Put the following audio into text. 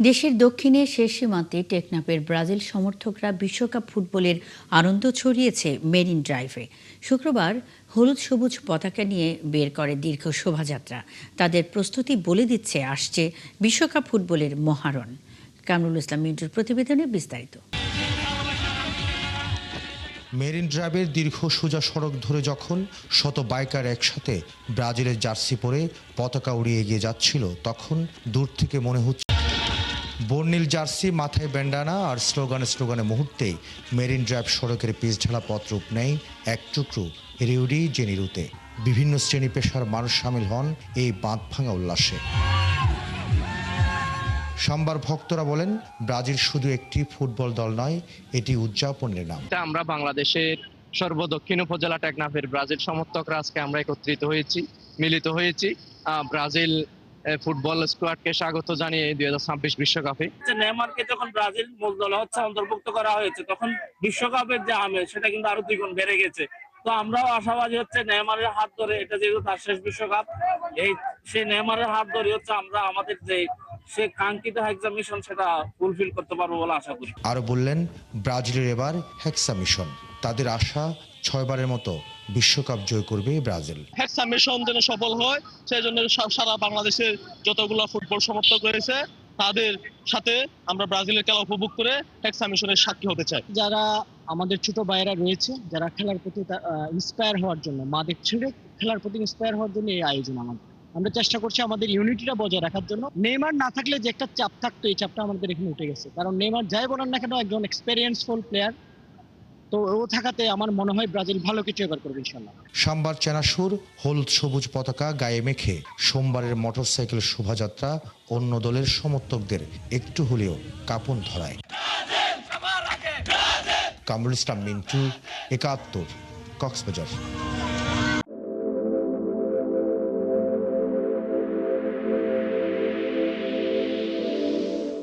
দেশের দক্ষিণে শেষ সীমান্তে টেকনাফের ব্রাজিল সমর্থকরা বিশ্বকাপ ফুটবলের আনন্দ ছড়িয়েছে মেরিন ড্রাইভে। শুক্রবার হলুদ সবুজ পতাকা নিয়ে বের করে দীর্ঘ শোভাযাত্রা। তাদের প্রস্তুতি বলে দিচ্ছে আসছে বিশ্বকাপ ফুটবলের মহারণ। কামরুল ইসলাম মিন্টুর প্রতিবেদনে বিস্তারিত। মেরিন ড্রাইভের দীর্ঘ সোজা সড়ক ধরে যখন শত বাইকার একসাথে ব্রাজিলের জার্সি পরে পতাকা উড়িয়ে এগিয়ে যাচ্ছিল, তখন দূর থেকে মনে হচ্ছে বর্ণিল জার্সি, মাথায় ব্যান্ডানা আর স্লোগানে মুহূর্তেই মেরিন ড্রাইভ সড়কের পিচ ঢালা পথ রূপ নেয় এক টুকরো রিও ডি জেনিরোতে। বিভিন্ন শ্রেণী পেশার মানুষ সামিল হন এই বাঁধ ভাঙা উল্লাসে। সাম্বার ভক্তরা বলেন, ব্রাজিল শুধু একটি ফুটবল দল নয়, এটি উদযাপনের নাম। আমরা বাংলাদেশের সর্বদক্ষিণ উপজেলা টেকনাফের ব্রাজিল সমর্থকরা আজকে আমরা একত্রিত হয়েছি, মিলিত হয়েছি ব্রাজিল ফুটবল স্কোয়াডকে স্বাগত জানিয়ে 2026 বিশ্বকাপে। নেইমারকে যখন ব্রাজিল মূল দলে অন্তর্ভুক্ত করা হয়েছে, তখন বিশ্বকাপের যে আমেজ সেটা কিন্তু আরো দ্বিগুণ বেড়ে গেছে। তো আমরাও আশাবাদী হচ্ছে নেইমারের হাত ধরে, এটা যেহেতু তার শেষ বিশ্বকাপ, সেই নেইমারের হাত ধরে হচ্ছে আমরা আমাদের যে সে কাঙ্ক্ষিত হেক্সা মিশন সেটা ফুলফিল করতে পারবো বলে আশা করি। আরো বললেন, ব্রাজিলের এবার হেক্সা মিশন, তাদের আশা 6 বারের মতো বিশ্বকাপ জয় করবে ব্রাজিল। হেক্সা মিশন যেন সফল হয়, সেই জন্য সারা বাংলাদেশের যতগুলো ফুটবল সমর্থক রয়েছে তাদের সাথে আমরা ব্রাজিলের খেলা উপভোগ করে হেক্সা মিশনের সাক্ষী হতে চাই। যারা আমাদের ছোট ভাইয়েরা রয়েছে, যারা খেলার প্রতি ইন্সপায়ার হওয়ার জন্য, মাদের ছেড়ে খেলার প্রতি ইন্সপায়ার হওয়ার জন্য এই আয়োজন। আমরা চেষ্টা করছি আমাদের ইউনিটিটা বজায় রাখার জন্য। নেইমার না থাকলে যে একটা চাপ থাকতো, এই চাপটা আমাদের এখানে উঠে গেছে। কারণ নেইমার যাই বলেন না কেন, একজন এক্সপেরিয়েন্সফুল প্লেয়ার। তো ও থাকাতে আমার মনে হয় ব্রাজিল ভালো কিছু এবার করবে ইনশাল্লাহ। সাম্বার চেনাসুর, হলুদ সবুজ পতাকা গায়ে মেখে সোমবারের মোটরসাইকেল শোভাযাত্রা অন্য দলের সমর্থকদের একটু হলেও কাঁপন ধরায়। কামরুল ইসলাম মিন্টু, ৭১, কক্সবাজার।